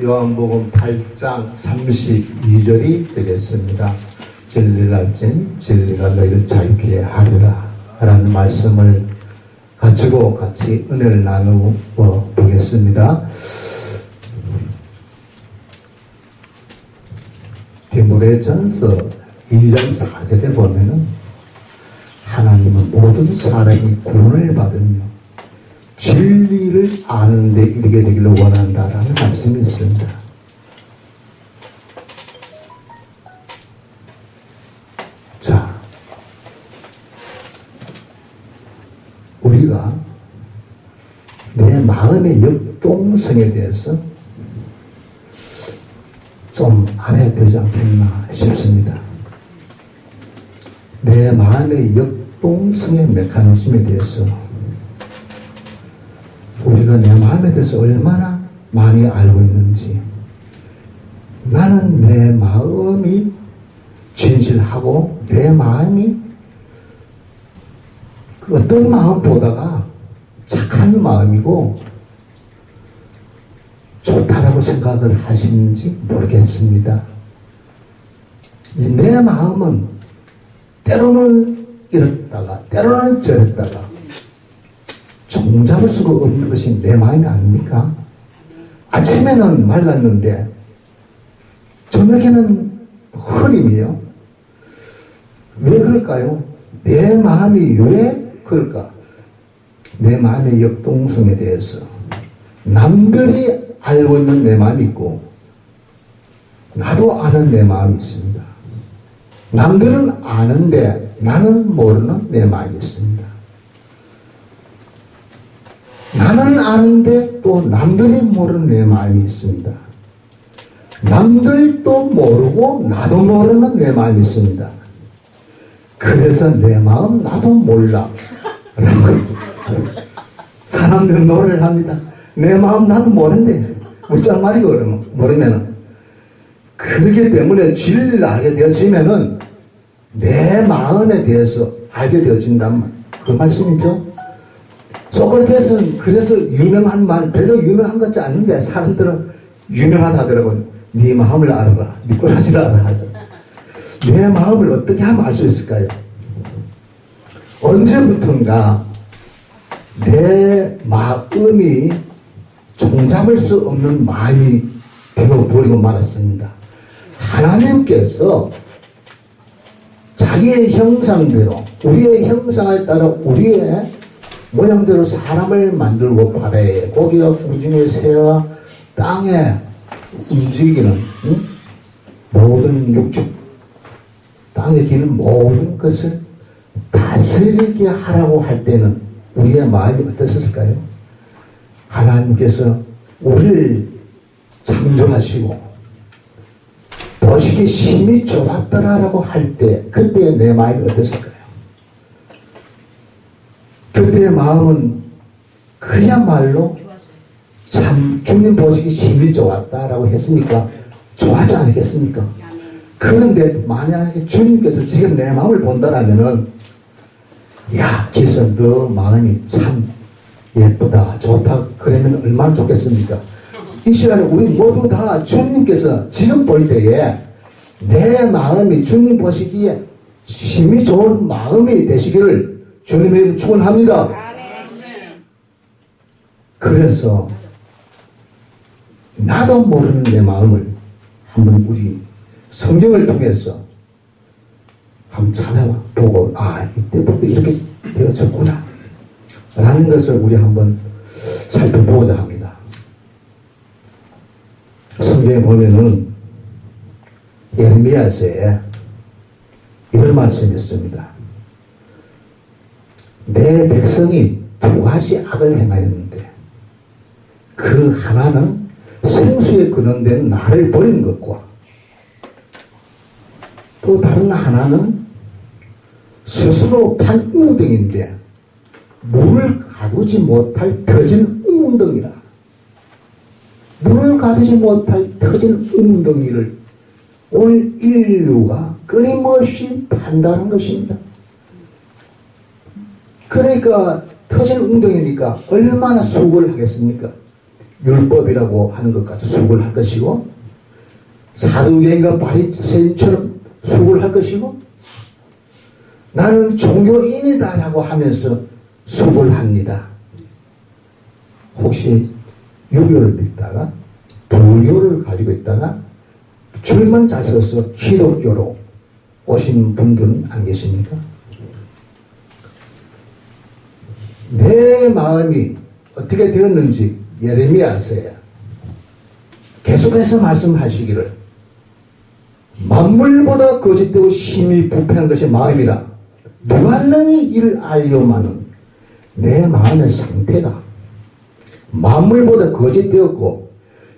요한복음 8장 32절이 되겠습니다. 진리를 알진 진리가 너희를 자유케 하리라 라는 말씀을 가지고 같이 은혜를 나누어 보겠습니다. 디모데전서 2장 4절에 보면은 하나님은 모든 사람이 구원을 받으며 진리를 아는 데 이르게 되기를 원한다라는 말씀이 있습니다. 자, 우리가 내 마음의 역동성에 대해서 좀 알아야 되지 않겠나 싶습니다. 내 마음의 역동성의 메커니즘에 대해서 우리가 내 마음에 대해서 얼마나 많이 알고 있는지, 나는 내 마음이 진실하고 내 마음이 그 어떤 마음보다가 착한 마음이고 좋다라고 생각을 하시는지 모르겠습니다. 내 마음은 때로는 이랬다가 때로는 저랬다가 종잡을 수가 없는 것이 내 마음이 아닙니까? 아침에는 맑았는데 저녁에는 흐림이에요. 왜 그럴까요? 내 마음이 왜 그럴까? 내 마음의 역동성에 대해서 남들이 알고 있는 내 마음이 있고 나도 아는 내 마음이 있습니다. 남들은 아는데 나는 모르는 내 마음이 있습니다. 나는 아는데 또 남들이 모르는 내 마음이 있습니다. 남들도 모르고 나도 모르는 내 마음이 있습니다. 그래서 내 마음 나도 몰라 라고 사람들은 노래를 합니다. 내 마음 나도 모른대. 웃장 말이고 그러면 모르면은. 그렇기 때문에 진리를 알게 되어지면은 내 마음에 대해서 알게 되어진단 그 말씀이죠. 소크라테스는 그래서 유명한 말, 별로 유명한 것 같지 않은데 사람들은 유명하다 하더라고요. 네 마음을 알아라. 네 꼬라지를 알아라 하죠. 내 마음을 어떻게 하면 알 수 있을까요? 언제부턴가 내 마음이 종잡을 수 없는 마음이 되어버리고 말았습니다. 하나님께서 자기의 형상대로, 우리의 형상을 따라 우리의 모양대로 사람을 만들고 바다에 고기와 우중의 새와 땅에 움직이는 모든 육축, 땅에 기는 모든 것을 다스리게 하라고 할 때는 우리의 마음이 어땠을까요? 하나님께서 우리를 창조하시고 보시기에 심히 좋았더라라고 할 때 그때 내 마음이 어땠을까요? 그때의 마음은 그야말로 참 주님 보시기 심히 좋았다라고 했으니까 좋아하지 않겠습니까? 그런데 만약에 주님께서 지금 내 마음을 본다라면은 야 기서 너 마음이 참 예쁘다 좋다 그러면 얼마나 좋겠습니까? 이 시간에 우리 모두 다 주님께서 지금 볼 때에 내 마음이 주님 보시기에 심히 좋은 마음이 되시기를 주님의 이름으로 축원합니다. 그래서 나도 모르는 내 마음을 한번 우리 성경을 통해서 한번 찾아보고 이때부터 이렇게 되어졌구나 라는 것을 우리 한번 살펴보고자 합니다. 성경에 보면은 예레미야서에 이런 말씀이 있습니다. 내 백성이 두 가지 악을 행하였는데 그 하나는 생수에 근원된 나를 버린 것과 또 다른 하나는 스스로 판 웅덩이인데 물을 가두지 못할 터진 웅덩이라. 물을 가두지 못할 터진 웅덩이를 오늘 인류가 끊임없이 판다는 것입니다. 그러니까 터진 웅덩이니까 얼마나 수고를 하겠습니까? 율법이라고 하는 것까지 수긍을 할 것이고 사두개인과 바리새인처럼 수긍을 할 것이고 나는 종교인이다 라고 하면서 수긍을 합니다. 혹시 유교를 믿다가 불교를 가지고 있다가 줄만 잘 서서 기독교로 오신 분들은 안 계십니까? 내 마음이 어떻게 되었는지 예레미야서에 계속해서 말씀하시기를 만물보다 거짓되고 심히 부패한 것이 마음이라 누가 능히 이를 알려마는 내 마음의 상태가 만물보다 거짓되었고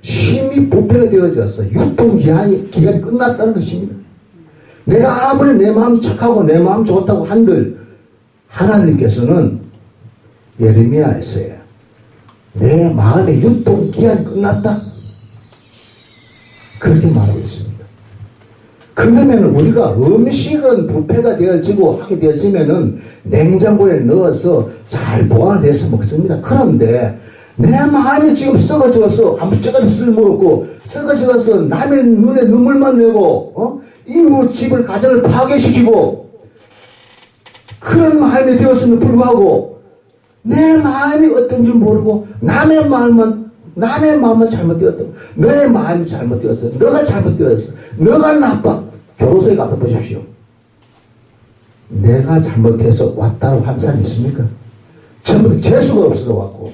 심히 부패가 되어져서 유통기한이 끝났다는 것입니다. 내가 아무리 내 마음 착하고 내 마음 좋다고 한들 하나님께서는 예레미야에서요 내 마음의 유통기한이 끝났다 그렇게 말하고 있습니다. 그러면 우리가 음식은 부패가 되어지고 하게 되어지면은 냉장고에 넣어서 잘 보관해서 먹습니다. 그런데 내 마음이 지금 썩어져서 아무짝에도 쓸모없고 썩어져서 남의 눈에 눈물만 내고 이웃 집을 가정을 파괴시키고 그런 마음이 되었음에도 불구하고 내 마음이 어떤지 모르고 남의 마음만 잘못되었다. 너의 마음이 잘못되었어. 너가 잘못되었어. 너가 나빠. 교도소에 가서 보십시오. 내가 잘못해서 왔다고 한 사람이 있습니까? 전부 재수가 없어서 왔고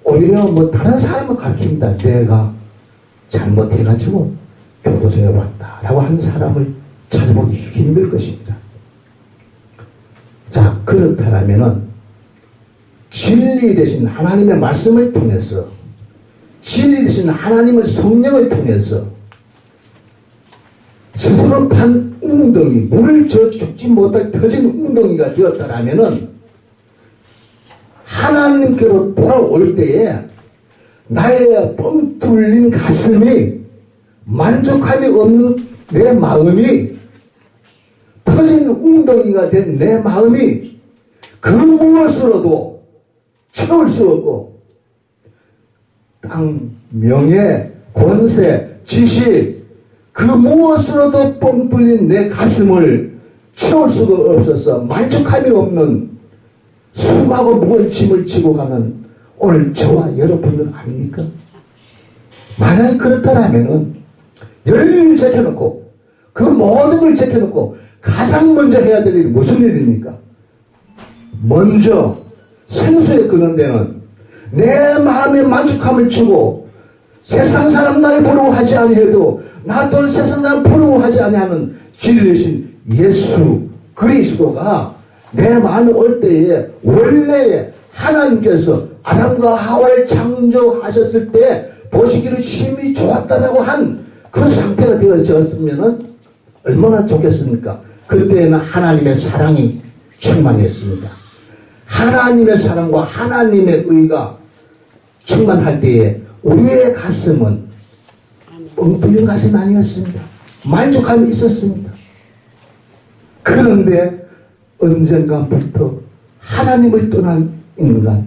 오히려 다른 사람을 가르칩니다. 내가 잘못해가지고 교도소에 왔다라고 하는 사람을 찾아보기 힘들 것입니다. 자, 그렇다면은 진리 대신 하나님의 말씀을 통해서 진리 대신 하나님의 성령을 통해서 스스로 판 웅덩이 물을 저 죽지 못할 터진 웅덩이가 되었다라면은 하나님께로 돌아올 때에 나의 뻥 뚫린 가슴이 만족함이 없는 내 마음이 터진 웅덩이가 된 내 마음이 그 무엇으로도 채울 수 없고 땅, 명예, 권세, 지식 그 무엇으로도 뻥 뚫린 내 가슴을 채울 수가 없어서 만족함이 없는 수고하고 무거운 짐을 지고 가는 오늘 저와 여러분들 아닙니까? 만약에 그렇다면은 열심히 제껴놓고 그 모든 걸 제껴놓고 가장 먼저 해야 될 일이 무슨 일입니까? 먼저 생수에 끄는 데는 내 마음의 만족함을 주고 세상 사람 날 부러워하지 아니해도 나 또한 세상 사람 부러워하지 아니하는 진리신 예수 그리스도가 내 마음에 올 때에 원래의 하나님께서 아담과 하와를 창조하셨을 때 보시기를 심히 좋았다라고 한 그 상태가 되어졌으면 얼마나 좋겠습니까? 그때에는 하나님의 사랑이 충만했습니다. 하나님의 사랑과 하나님의 의가 충만할 때에 우리의 가슴은 뻥 뚫린 가슴이 아니었습니다. 만족함이 있었습니다. 그런데 언젠가부터 하나님을 떠난 인간,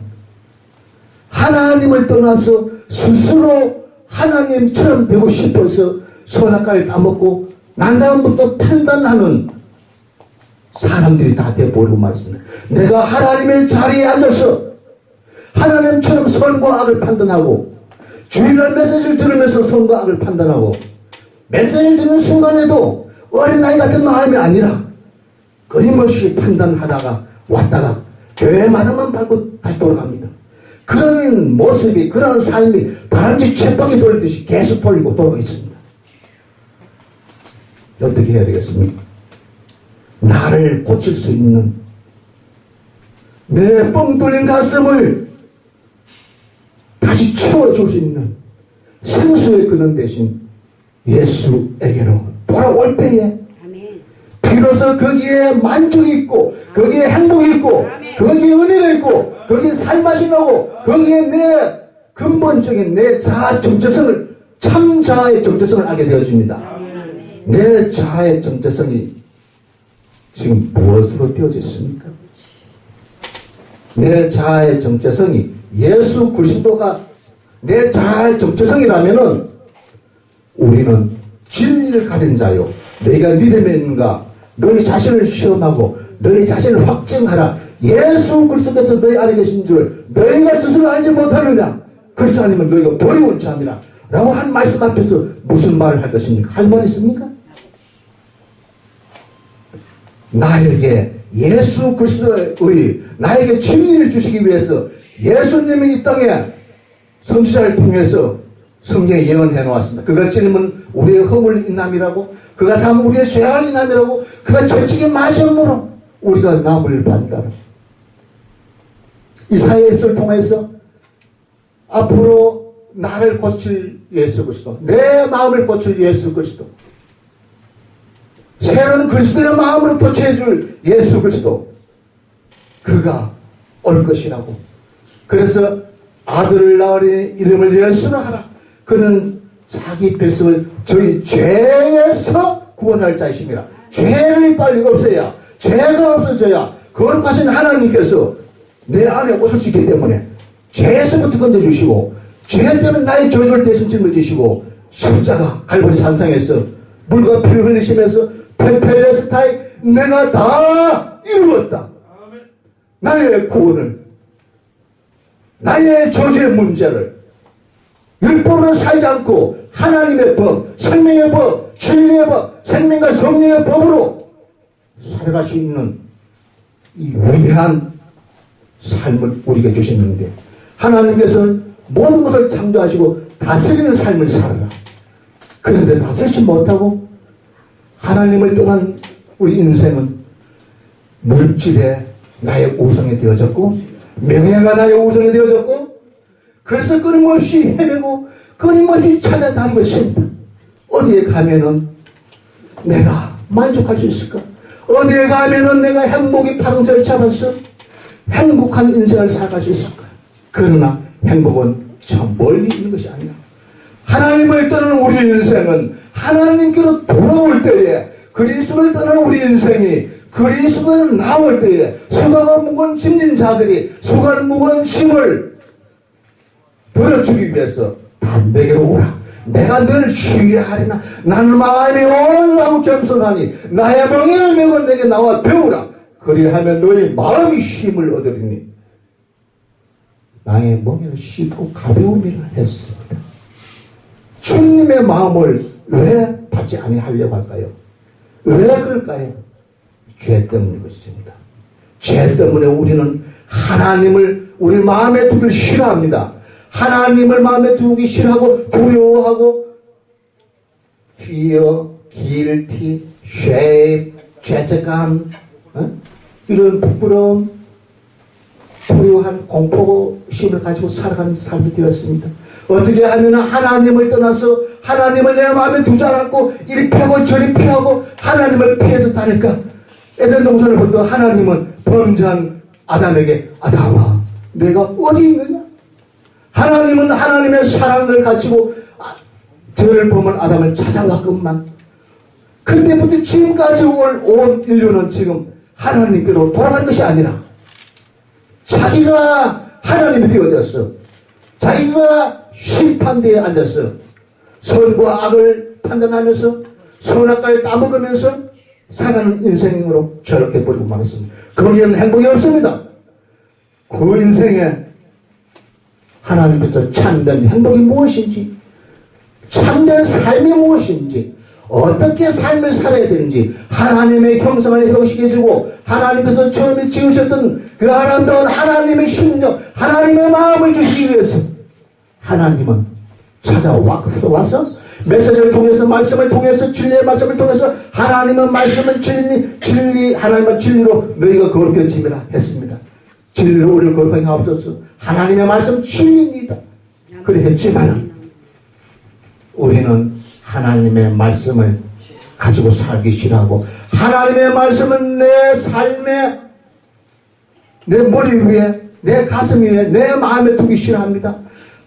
하나님을 떠나서 스스로 하나님처럼 되고 싶어서 선악과를 따먹고 난 다음부터 판단하는 사람들이 다 되어버리고 말습니다. 내가 하나님의 자리에 앉아서 하나님처럼 선과 악을 판단하고 주일날 메시지를 들으면서 선과 악을 판단하고 메시지를 듣는 순간에도 어린아이 같은 마음이 아니라 끊임없이 판단하다가 왔다가 교회 마당만 밟고 다시 돌아갑니다. 그런 모습이 그런 삶이 다람쥐 쳇바퀴 돌듯이 계속 돌리고 돌아가 있습니다. 어떻게 해야 되겠습니까? 나를 고칠 수 있는 내 뻥 뚫린 가슴을 다시 채워줄 수 있는 생수에 끄는 대신 예수에게로 돌아올 때에 비로소 거기에 만족이 있고 거기에 행복이 있고 거기에 은혜가 있고 거기에 살맛이 나고 거기에 내 근본적인 내 자아 정체성을 참 자아의 정체성을 알게 되어집니다. 내 자아의 정체성이 지금 무엇으로 되어져 있습니까? 내 자아의 정체성이 예수 그리스도가 내 잘 정체성이라면은 우리는 진리를 가진 자요. 너희가 믿음에 있는가? 너희 자신을 시험하고 너희 자신을 확증하라. 예수 그리스도께서 너희 안에 계신 줄 너희가 스스로 알지 못하느냐? 그렇지 않으면 너희가 버리고 참이라. 라고 한 말씀 앞에서 무슨 말을 할 것입니까? 할 말 있습니까? 나에게 예수 그리스도의 나에게 진리를 주시기 위해서 예수님이 이 땅에 선지자를 통해서 성경에 예언해 놓았습니다. 그가 찔림은 우리의 허물 인함이라고, 그가 삼은 우리의 죄악 인함이라고, 그가 절직의 마시음으로 우리가 남을 받는다. 이사야의 입술을 통해서 앞으로 나를 고칠 예수 그리스도, 내 마음을 고칠 예수 그리스도, 새로운 그리스도의 마음으로 교체해줄 예수 그리스도, 그가 올 것이라고. 그래서 아들을 낳으니 이름을 예수로 하라. 그는 자기 백성을 저희 죄에서 구원할 자이심이라. 죄를 빨리 없애야, 죄가 없어져야 거룩하신 하나님께서 내 안에 오실 수 있기 때문에 죄에서부터 건져주시고, 죄 때문에 나의 저주를 대신 짊어지시고, 십자가 갈보리 산상에서 물과 피를 흘리시면서 테펠레스타이 내가 다 이루었다. 나의 구원을, 나의 저주의 문제를 율법으로 살지 않고 하나님의 법, 생명의 법, 진리의 법, 생명과 성령의 법으로 살아갈 수 있는 이 위대한 삶을 우리에게 주셨는데, 하나님께서는 모든 것을 창조하시고 다스리는 삶을 살아라. 그런데 다스리지 못하고 하나님을 떠난 우리 인생은 물질에 나의 우상이 되어졌고, 명예가 나의 우상이 되어졌고, 그래서 끊임없이 헤매고 끊임없이 찾아다니고 있습니다. 어디에 가면은 내가 만족할 수 있을까? 어디에 가면은 내가 행복의 파동새를 잡아서 행복한 인생을 살아갈 수 있을까? 그러나 행복은 저 멀리 있는 것이 아니야. 하나님을 떠나는 우리 인생은 하나님께로 돌아올 때에, 그리스도를 떠나는 우리 인생이 그리스도로 나올 때에 수고가 무거운 짐진 자들이 수고가 무거운 짐을 덜어주기 위해서 다 내게로 오라. 내가 너를 쉬게 하리나. 나는 마음이 온유하고 겸손하니 나의 멍에를 메고 내게 나와 배우라. 그리하면 너희 마음이 쉼을 얻으리니. 나의 멍에를 씻고 가벼움이라 했습니다. 주님의 마음을 왜 받지 아니하려고 할까요? 왜 그럴까요? 죄 때문인 것입니다. 죄 때문에 우리는 하나님을 우리 마음에 두길 싫어합니다. 하나님을 마음에 두기 싫어하고 두려워하고 fear, guilty, shame, 죄책감, 이런 부끄러움, 두려워한 공포심을 가지고 살아가는 삶이 되었습니다. 어떻게 하면 하나님을 떠나서 하나님을 내 마음에 두지 않았고 이리 피하고 저리 피하고 하나님을 피해서 다닐까? 에덴 동산을 볼 때 하나님은 범죄한 아담에게 아담아 내가 어디 있느냐? 하나님은 하나님의 사랑을 가지고 죄를 범한 아담을 찾아왔건만 그때부터 지금까지 온 인류는 지금 하나님께로 돌아간 것이 아니라 자기가 하나님이 되어졌어. 자기가 심판대에 앉았어. 선과 악을 판단하면서 선악과를 따먹으면서 살아가는 인생으로 저렇게 버리고 말았습니다. 거기에는 행복이 없습니다. 그 인생에 하나님께서 참된 행복이 무엇인지, 참된 삶이 무엇인지, 어떻게 삶을 살아야 되는지 하나님의 형상을 회복시켜주고 하나님께서 처음에 지으셨던 그 아름다운 하나님의 심정, 하나님의 마음을 주시기 위해서 하나님은 찾아와서 메시지를 통해서 말씀을 통해서 진리의 말씀을 통해서 하나님은 말씀은 진리 하나님은 진리로 너희가 거룩해짐이라 했습니다. 진리로 우리를 거룩하게 하옵소서. 하나님의 말씀 진리입니다. 그래 했지만 우리는 하나님의 말씀을 가지고 살기 싫어하고 하나님의 말씀은 내 삶에 내 머리 위에 내 가슴 위에 내 마음에 두기 싫어합니다.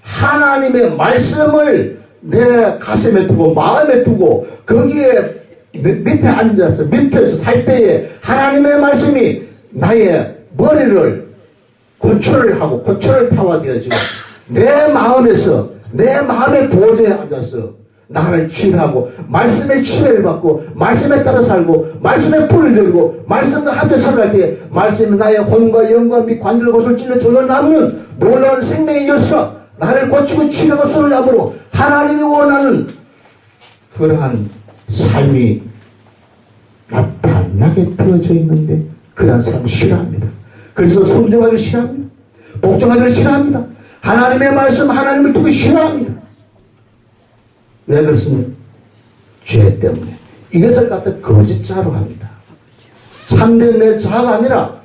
하나님의 말씀을 내 가슴에 두고 마음에 두고 거기에 밑에 앉아서 밑에서 살 때에 하나님의 말씀이 나의 머리를 고초를 하고 고초를 타워되어지고 내 마음에서 내 마음의 보좌에 앉아서 나를 치유하고 말씀의 치유를 받고 말씀에 따라 살고 말씀에 불을 들고 말씀과 함께 살아갈 때 말씀이 나의 혼과 영과 및 관절과 곳을 찔러 저어 남는 놀라운 생명의 역사 나를 고치고 치유하고 손을 잡으로 하나님이 원하는 그러한 삶이 나타나게 되어져 있는데 그러한 삶을 싫어합니다. 그래서 성정하기를 싫어합니다. 복종하기를 싫어합니다. 하나님의 말씀 하나님을 두기 싫어합니다. 왜 그렇습니까? 죄 때문에. 이것을 갖다 거짓자로 합니다. 참된 내 자아가 아니라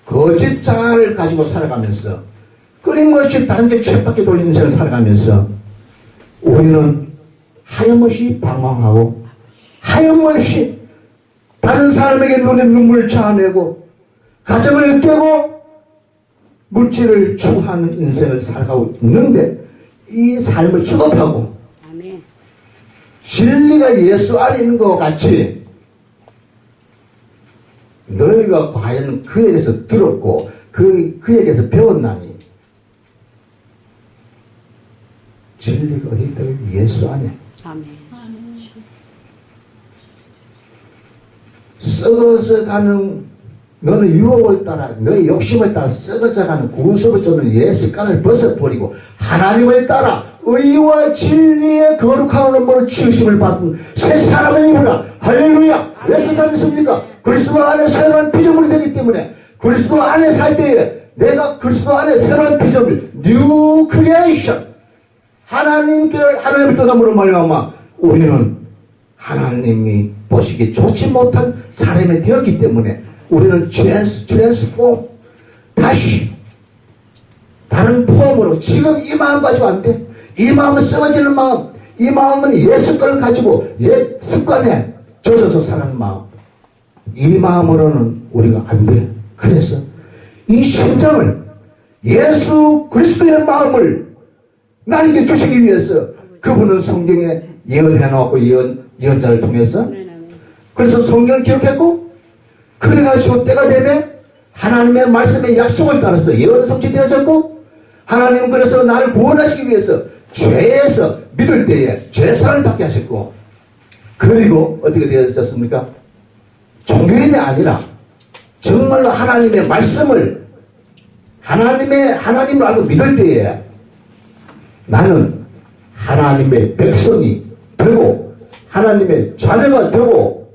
거짓자를 가지고 살아가면서 끊임없이 다른 데 쳇바퀴 돌리는 인생을 살아가면서 우리는 하염없이 방황하고 하염없이 다른 사람에게 눈에 눈물을 자아내고 가정을 깨고 물질을 추구하는 인생을 살아가고 있는데 이 삶을 수급하고 진리가 예수 안에 있는 것 같이 너희가 과연 그에게서 들었고 그에게서 배웠나니 진리가 어디 있다? 예수 안에. 아멘. 썩어져 가는 너는 유혹을 따라 너의 욕심을 따라 썩어져 가는 구속을 쫓는 옛 습관을 벗어버리고 하나님을 따라 의와 진리의 거룩한 몸으로 치유심을 받은 새 사람을 입으라. 할렐루야. 왜 새 사람이 있습니까? 그리스도 안에 새로운 피조물이 되기 때문에 그리스도 안에 살 때에 내가 그리스도 안에 새로운 피조물 뉴 크리에이션 하나님을 떠남으로 말미암아 우리는 하나님이 보시기 좋지 못한 사람이 되었기 때문에 우리는 트랜스포 다시 다른 폼으로 지금 이 마음 가지고 안 돼. 이 마음은 썩어지는 마음, 이 마음은 옛 습관을 가지고 옛 습관에 젖어서 사는 마음, 이 마음으로는 우리가 안 돼. 그래서 이 심정을 예수 그리스도의 마음을 나에게 주시기 위해서 그분은 성경에 예언해 놓았고 예언자를 통해서 그래서 성경을 기록했고 그래가지고 때가 되면 하나님의 말씀의 약속을 따라서 예언이 성취되어졌고 하나님은 그래서 나를 구원하시기 위해서 죄에서 믿을 때에 죄사를 받게 하셨고 그리고 어떻게 되어졌습니까? 종교인이 아니라 정말로 하나님의 말씀을 하나님을 알고 믿을 때에 나는 하나님의 백성이 되고 하나님의 자녀가 되고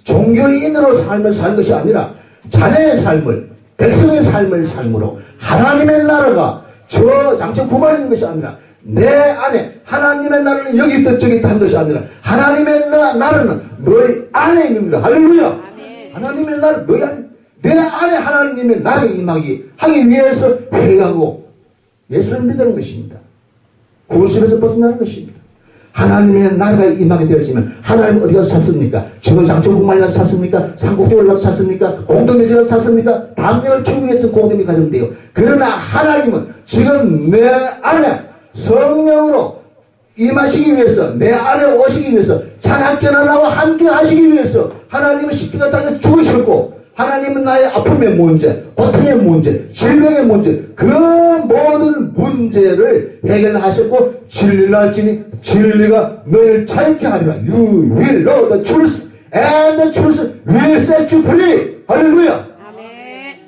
종교인으로 삶을 사는 것이 아니라 자녀의 삶을 백성의 삶을 삶으로 하나님의 나라가 저 장천구만에 있는 것이 아니라 내 안에 하나님의 나라는 여기 있다 저기 있다 하는 것이 아니라 하나님의 나라는 너희 안에 있는 거다. 할렐루야. 하나님의 나라 너희 안에 내 안에 하나님의 나라가 임하기 하기 위해서 회개하고 예수를 믿는 것입니다. 구원심에서 벗어나는 것입니다. 하나님의 나라가 임하게 되어지면 하나님 어디 가서 찾습니까? 지금 장천국만에 가서 찾습니까? 산꼭대기 올라가서 찾습니까? 공동묘지에 가서 찾습니까? 담력을 키우기 위해서 공동이 가정돼요. 그러나 하나님은 지금 내 안에 성령으로 임하시기 위해서 내 안에 오시기 위해서 자나깨나 나와 함께 하시기 위해서 하나님은 십자가 땅에 죽으셨고 하나님은 나의 아픔의 문제, 고통의 문제, 질병의 문제 그 모든 문제를 해결하셨고 진리를 알지니 진리가 너를 자유케 하리라. You will know the truth and the truth will set you free. 할렐루야. 아멘.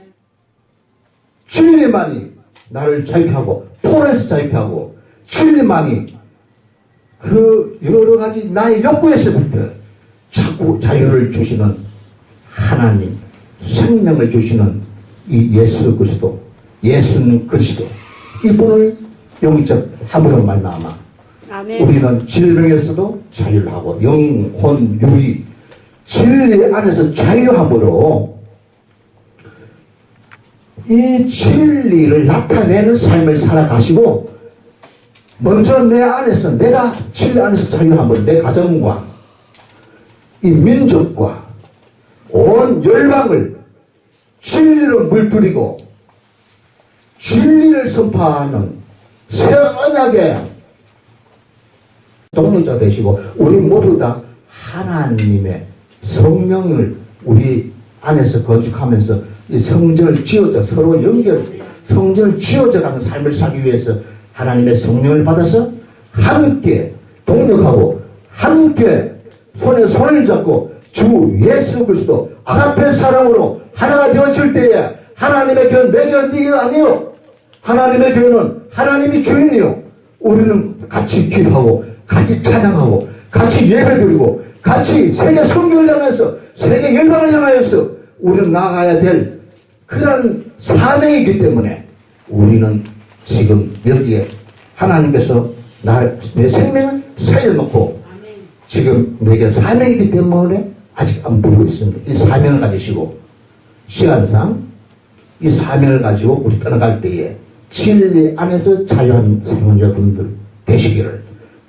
진리만이 나를 자유케 하고 포로에서 자유케 하고 진리만이 그 여러 가지 나의 욕구에서부터 자꾸 자유를 주시는 하나님 생명을 주시는 이 예수 그리스도 예수는 그리스도 이분을 영접함으로 말미암아 우리는 질병에서도 자유를 하고 영혼 유의 진리 안에서 자유함으로 이 진리를 나타내는 삶을 살아가시고 먼저 내 안에서 내가 진리 안에서 자유함으로 내 가정과 이 민족과 온 열방을 진리로 물들이고 진리를 선포하는 새 언약의 동력자 되시고 우리 모두 다 하나님의 성령을 우리 안에서 건축하면서 이 성전을 지어서 서로 성전을 쥐어져가는 삶을 살기 위해서 하나님의 성령을 받아서 함께 동력하고 함께 손에 손을 잡고 주 예수 그리스도 아가페 사랑으로 하나가 되어질 때에 하나님의 교회는 내 교회는 네 교회가 아니요. 하나님의 교회는 하나님이 주인이요. 우리는 같이 기도하고 같이 찬양하고 같이 예배드리고 같이 세계 선교를 향해서 세계 열방을 향하여서 우리는 나아가야 될 그런 사명이기 때문에 우리는 지금 여기에 하나님께서 내 생명을 살려놓고 지금 내게 사명이기 때문에 아직 안 부르고 있습니다. 이 사명을 가지시고 시간상 이 사명을 가지고 우리 떠나갈 때에 진리 안에서 자유한 사명자분들 되시기를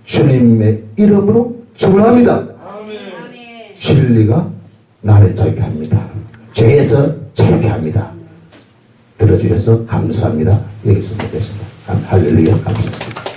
주님의 이름으로 축원합니다. 진리가 나를 자유케 합니다. 죄에서 자유케 합니다. 들어주셔서 감사합니다. 여기서 뵙겠습니다. 할렐루야. 감사합니다.